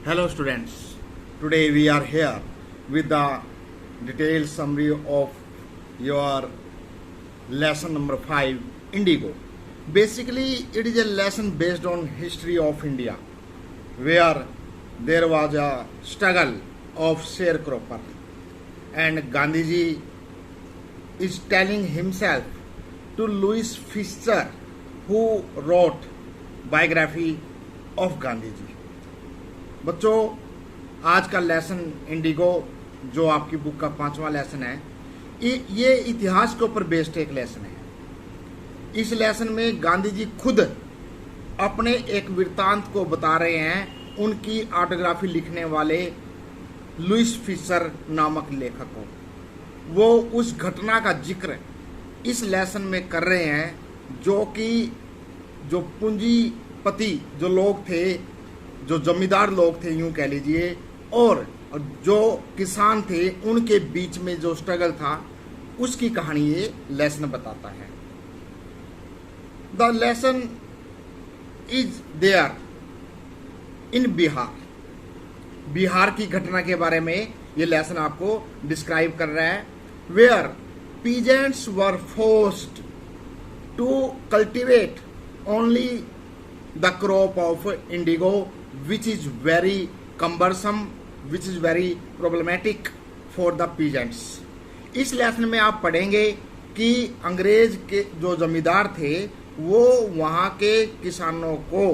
Hello students, today we are here with the detailed summary of your lesson number 5, Indigo. Basically, it is a lesson based on history of India, where there was a struggle of sharecropper, and Gandhiji is telling himself to Louis Fischer, who wrote biography of Gandhi जी। बच्चों, आज का lesson Indigo जो आपकी book का 5वां lesson है, ये इतिहास के ऊपर बेस्ड एक लेसन है। इस लेसन में गांधी जी खुद अपने एक वृत्तांत को बता रहे हैं उनकी ऑटोग्राफी लिखने वाले लुइस फिशर नामक लेखक को। वो उस घटना का जिक्र इस लेसन में कर रहे हैं जो पूंजीपति जो लोग थे, जो जमींदार लोग थे यूं कह लीजिए, और जो किसान थे, उनके बीच में जो स्ट्रगल था उसकी कहानी ये लेसन बताता है। The lesson is there in Bihar की घटना के बारे में ये लेसन आपको डिस्क्राइब कर रहा है, where peasants were forced to cultivate only the crop of indigo which is very cumbersome, which is very problematic for the peasants। इस लेसन में आप पढ़ेंगे कि अंग्रेज के जो जमींदार थे वो वहाँ के किसानों को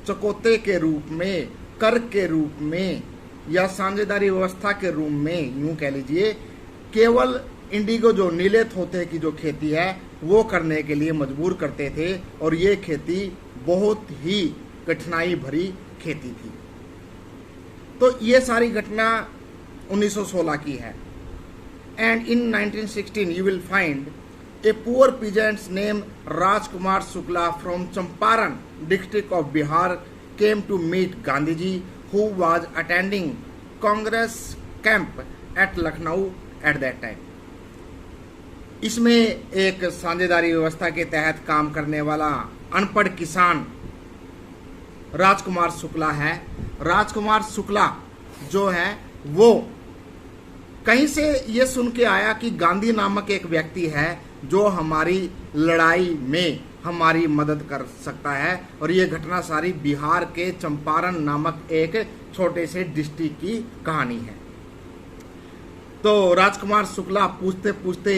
चकोते के रूप में, कर के रूप में या साझेदारी व्यवस्था के रूप में यूं कह लीजिए, केवल इंडिगो जो नीले थोथे की जो खेती है वो करने के लिए मजबूर करते थे, और ये खेती बहुत ही कठिनाई भरी खेती थी। तो ये सारी घटना 1916 की है। And in 1916 you will find a poor peasants name Rajkumar Shukla from Champaran district of Bihar came to meet Gandhi ji who was attending Congress camp at Lucknow at that time. इसमें एक साझेदारी व्यवस्था के तहत काम करने वाला अनपढ़ किसान राजकुमार शुक्ला है। राजकुमार शुक्ला जो है वो कहीं से ये सुन के आया कि गांधी नामक एक व्यक्ति है जो हमारी लड़ाई में हमारी मदद कर सकता है, और ये घटना सारी बिहार के चंपारण नामक एक छोटे से डिस्ट्रिक्ट की कहानी है। तो राजकुमार शुक्ला पूछते पूछते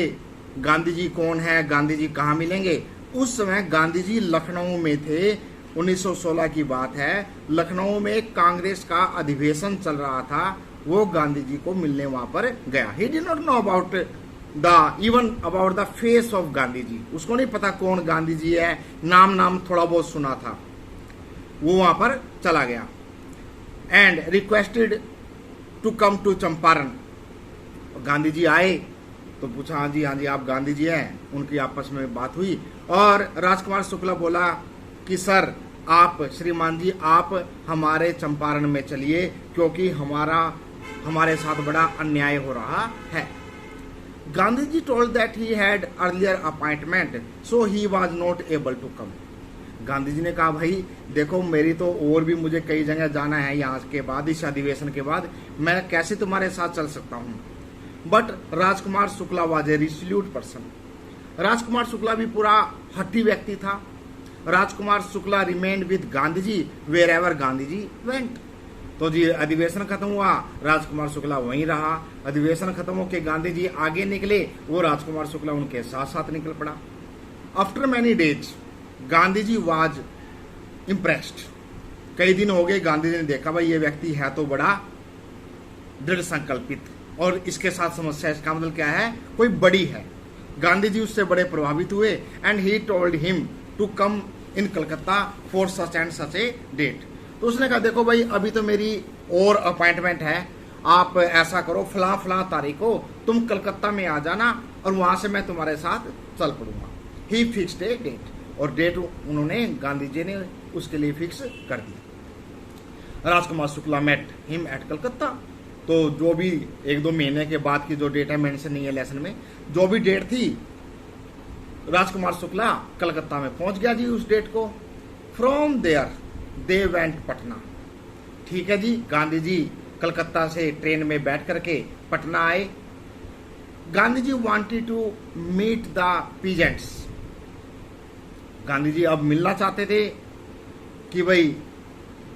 गांधी जी कौन है, गांधी जी कहाँ मिलेंगे। उस समय गांधी जी लखनऊ में थे। 1916 की बात है। लखनऊ में कांग्रेस का अधिवेशन चल रहा था। वो गांधी जी को मिलने वहां पर गया। He did not know about even about the face of Gandhi ji. उसको नहीं पता कौन गांधी जी है, नाम थोड़ा बहुत सुना था। वो वहां पर चला गया and requested to come to Champaran. Gandhi ji आए तो पूछा, हाँ जी आप गांधी जी हैं। उनकी आपस में बात हुई और राजकुमार शुक्ला बोला कि सर आप, श्रीमान जी आप हमारे चंपारण में चलिए, क्योंकि हमारे साथ बड़ा अन्याय हो रहा है। Gandhi ji told that he had earlier appointment so he was not able to come. Gandhi ji ने कहा, भाई देखो मेरी तो और भी मुझे कई जगह जाना है यहाँ के बाद, इस अधिवेशन के बाद, मैं कैसे तुम्हारे साथ चल सकता हूँ। But Rajkumar Shukla was a resolute person. Rajkumar Shukla भी पूरा हट्टी व्यक्ति था। Rajkumar Shukla remained with Gandhi ji wherever Gandhi ji went. तो जी अधिवेशन खत्म हुआ, राजकुमार शुक्ला वहीं रहा। अधिवेशन खत्म होकर गांधी जी आगे निकले, वो राजकुमार शुक्ला उनके साथ साथ निकल पड़ा। After many days Gandhi ji was impressed. कई दिन हो गए, गांधी जी ने देखा भाई ये व्यक्ति है तो बड़ा दृढ़ संकल्पित, और इसके साथ समस्या, इसका मतलब क्या है, कोई बड़ी है। गांधी जी उससे बड़े प्रभावित हुए and he told him to come in Calcutta for such and such a date. तो उसने कहा देखो भाई अभी तो मेरी और अपॉइंटमेंट है, आप ऐसा करो फलां तारीख को तुम कलकत्ता में आ जाना और वहां से मैं तुम्हारे साथ चल पड़ूंगा। ही फिक्स्ड ए डेट, और डेट उन्होंने, गांधी जी ने उसके लिए फिक्स कर दी। Rajkumar Shukla met him at Calcutta. तो जो भी 1-2 महीने के बाद की जो डेट है, मेंशन नहीं है लेसन में, जो भी डेट थी राजकुमार शुक्ला कलकत्ता में पहुंच गया जी उस डेट को। From there they went Patna. ठीक है जी, गांधी जी कलकत्ता से ट्रेन में बैठ करके पटना आए। Gandhi ji wanted to meet the peasants. Gandhi ji अब मिलना चाहते थे कि भाई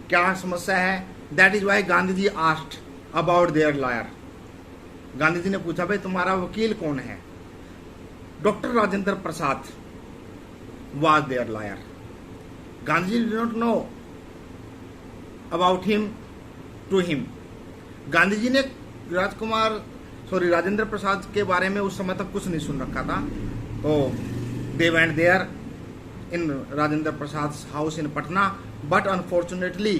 क्या समस्या है। That is why Gandhi ji asked about their lawyer. Gandhi ji ने पूछा भाई तुम्हारा वकील कौन है। Doctor Rajendra Prasad was their lawyer. Gandhi ji did not know about him to him. Gandhi ji ने राजेंद्र प्रसाद के बारे में उस समय तक कुछ नहीं सुन रखा था। तो they went there in Rajendra Prasad house in Patna, but unfortunately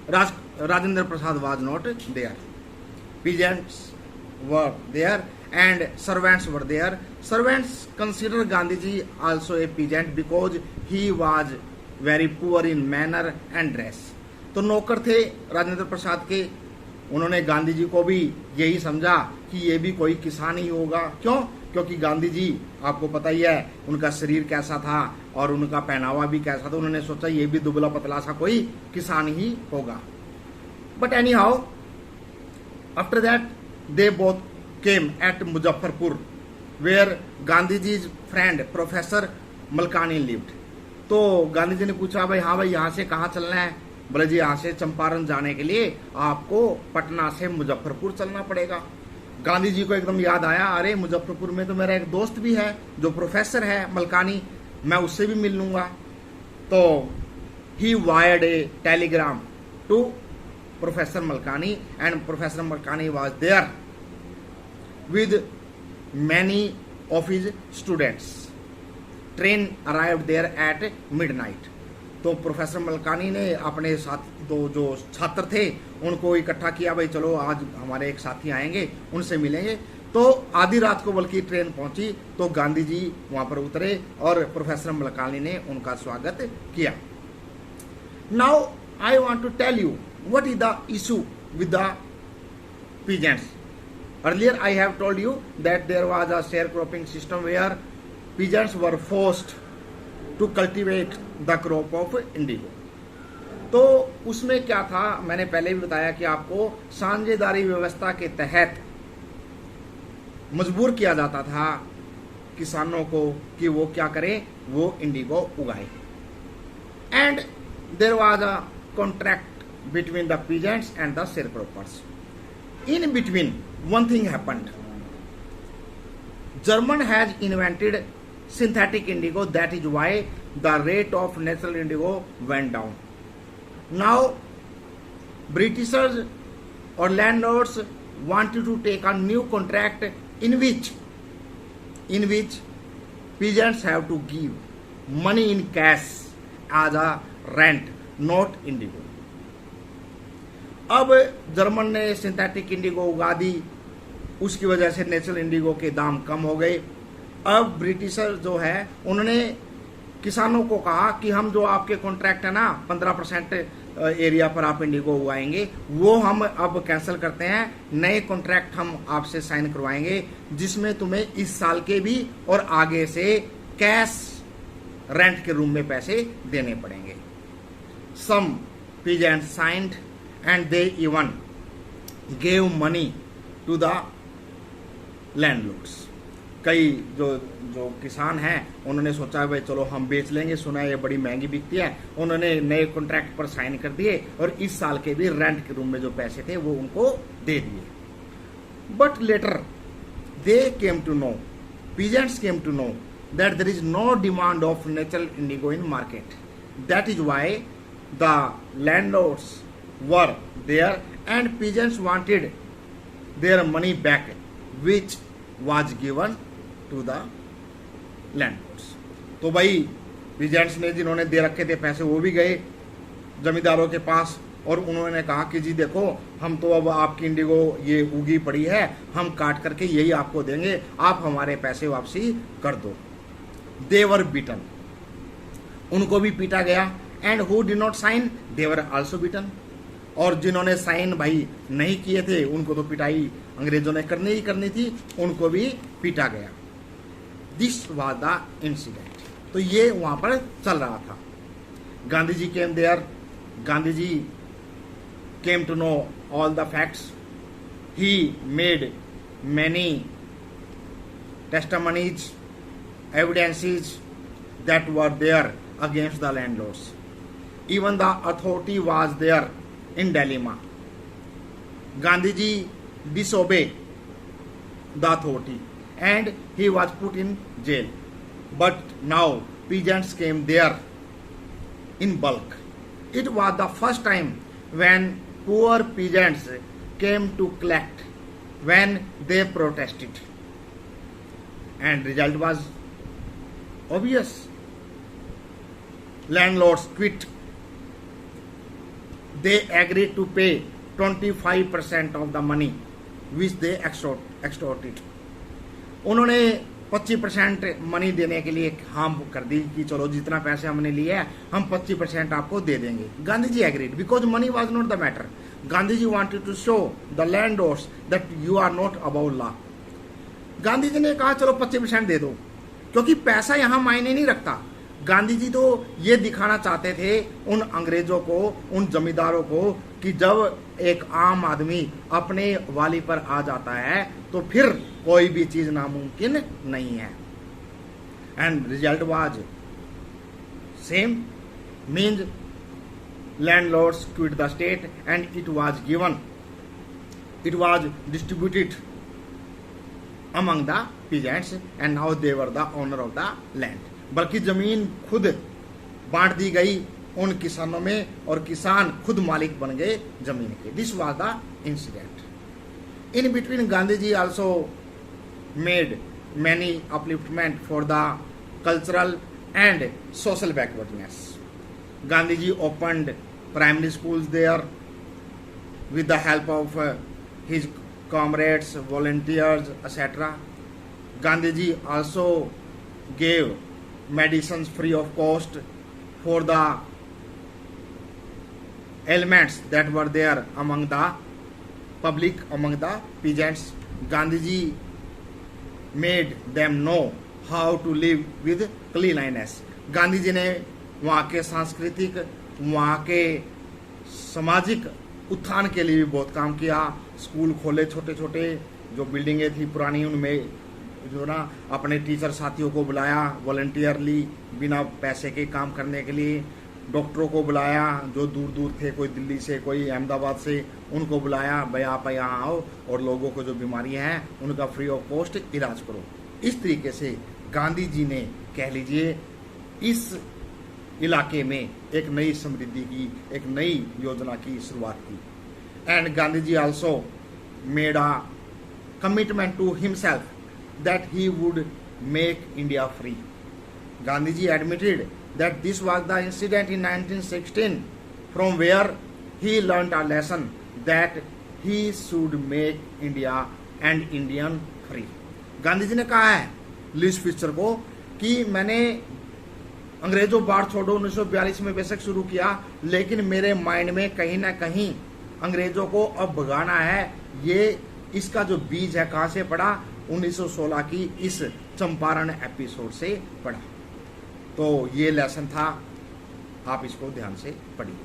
Rajendra Prasad was not there. Peasants were there and servants were there. Servants consider Gandhiji also a peasant because he was very poor in manner and dress. तो नौकर थे राजेंद्र प्रसाद के, उन्होंने गांधी जी को भी यही समझा कि ये भी कोई किसान ही होगा। क्यों? क्योंकि गांधी जी आपको पता ही है उनका शरीर कैसा था और उनका पहनावा भी कैसा था। उन्होंने सोचा ये भी दुबला पतला सा कोई किसान ही होगा। But any how after that they both came at Muzaffarpur where Gandhiji's friend Professor Malkani lived. तो गांधी जी ने पूछा भाई हाँ भाई यहाँ से कहाँ चलना है। बोले जी यहाँ से चंपारण जाने के लिए आपको पटना से मुजफ्फरपुर चलना पड़ेगा। गांधी जी को एकदम याद आया, अरे मुजफ्फरपुर में तो मेरा एक दोस्त भी है जो प्रोफेसर है मलकानी, मैं उससे भी मिल लूंगा। तो he wired a telegram to Professor Malkani and Professor Malkani was there with many of his students. Train arrived there at midnight. तो प्रोफेसर मलकानी ने अपने साथ दो जो छात्र थे उनको इकट्ठा किया, भाई चलो आज हमारे एक साथी आएंगे उनसे मिलेंगे। तो आधी रात को बल्कि ट्रेन पहुंची तो गांधी जी वहां पर उतरे और प्रोफेसर मलकानी ने उनका स्वागत किया। Now I want to tell you what is the issue with the peasants. Earlier I have told you that there was a sharecropping system where peasants were forced to cultivate the crop of indigo. तो उसमें क्या था, मैंने पहले भी बताया कि आपको साझेदारी व्यवस्था के तहत मजबूर किया जाता था किसानों को कि वो क्या करें, वो इंडिगो उगाए। And there was a contract between the peasants and the sharecroppers. In between, one thing happened. German has invented synthetic indigo. That is why the rate of natural indigo went down. Now, Britishers or landlords wanted to take a new contract in which peasants have to give money in cash as a rent, not indigo. अब German ने synthetic Indigo उगा दी, उसकी वजह से natural Indigo के दाम कम हो गए। अब ब्रिटिशर जो है उन्होंने किसानों को कहा कि हम जो आपके कॉन्ट्रैक्ट है ना 15% एरिया पर आप इंडिगो उगाएंगे, वो हम अब कैंसिल करते हैं, नए कॉन्ट्रैक्ट हम आपसे साइन करवाएंगे जिसमें तुम्हें इस साल के भी और आगे से कैश रेंट के रूम में पैसे देने पड़ेंगे। सम peasants signed and they even gave money to the landlords. कई जो किसान हैं उन्होंने सोचा भाई चलो हम बेच लेंगे, सुना है ये बड़ी महंगी बिकती है, उन्होंने नए कॉन्ट्रैक्ट पर साइन कर दिए और इस साल के भी रेंट के रूम में जो पैसे थे वो उनको दे दिए। But later they came to know, peasants came to know that there is no demand of natural indigo in market. That is why the landlords were there and peasants wanted their money back, which was given to the landlords. तो भाई peasants ने जिन्होंने दे रखे थे पैसे वो भी गए जमींदारों के पास और उन्होंने कहा कि जी देखो हम तो अब आपकी इंडिगो ये उगी पड़ी है, हम काट करके यही आपको देंगे, आप हमारे पैसे वापसी कर दो। They were beaten, उनको भी पीटा गया। And who did not sign they were also beaten, और जिन्होंने साइन भाई नहीं किए थे उनको तो पिटाई अंग्रेजों ने करनी ही करनी थी, उनको भी पीटा गया। This was the incident. तो ये वहां पर चल रहा था। Gandhi ji came there, Gandhi ji came to know all the facts. He made many testimonies, evidences that were there against the landlords. Even the authority was there in dilemma. Gandhiji disobeyed the authority and he was put in jail. But now peasants came there in bulk. It was the first time when poor peasants came to collect, when they protested. And result was obvious. Landlords quit. They agreed to pay 25% of the money which they extorted. उन्होंने 25% money देने के लिए हाँ कर दी कि चलो जितना पैसे हमने लिए है हम 25% आपको दे देंगे. Gandhi ji agreed because money was not the matter. Gandhi ji wanted to show the landlords that you are not above law. Gandhi ji ने कहा चलो 25% दे दो क्योंकि पैसा यहाँ मायने नहीं रखता. गांधी जी तो ये दिखाना चाहते थे उन अंग्रेजों को, उन जमींदारों को कि जब एक आम आदमी अपने वाली पर आ जाता है तो फिर कोई भी चीज नामुमकिन नहीं है. And result was same, means landlords quit the state and it was distributed among the peasants and now they were the owner of the land. बल्कि जमीन खुद बांट दी गई उन किसानों में और किसान खुद मालिक बन गए जमीन के. This was the incident. In between Gandhi ji also made many upliftment for the cultural and social backwardness. Gandhiji opened primary schools there with the help of his comrades, volunteers, etc. Gandhiji also gave medicines free of cost for the ailments that were there among the public, among the peasants. Gandhiji made them know how to live with cleanliness. Gandhi ji ने वहाँ के सांस्कृतिक, वहाँ के सामाजिक उत्थान के लिए भी बहुत काम किया. स्कूल खोले छोटे छोटे, जो बिल्डिंगें थी पुरानी उनमें जो ना अपने टीचर साथियों को बुलाया वॉलंटियरली बिना पैसे के काम करने के लिए. डॉक्टरों को बुलाया जो दूर दूर थे, कोई दिल्ली से कोई अहमदाबाद से, उनको बुलाया भाई आप यहाँ आओ और लोगों को जो बीमारियाँ हैं उनका फ्री ऑफ कॉस्ट इलाज करो. इस तरीके से गांधी जी ने कह लीजिए इस इलाके में एक नई समृद्धि की, एक नई योजना की शुरुआत की. And Gandhi ji also made a commitment to himself that he would make India free. Gandhi ji admitted that this was the incident in 1916 from where he learnt a lesson that he should make India and Indian free. Gandhi ji ने कहा है Lewis Fisher को कि मैंने अंग्रेजों बाढ़ छोड़ो 1942 में बेशक शुरू किया, लेकिन मेरे माइंड में कहीं ना कहीं अंग्रेजों को अब भगाना है. ये इसका जो बीज है कहाँ से पड़ा? 1916 की इस चंपारण एपिसोड से पड़ा. तो ये लेसन था, आप इसको ध्यान से पढ़िए.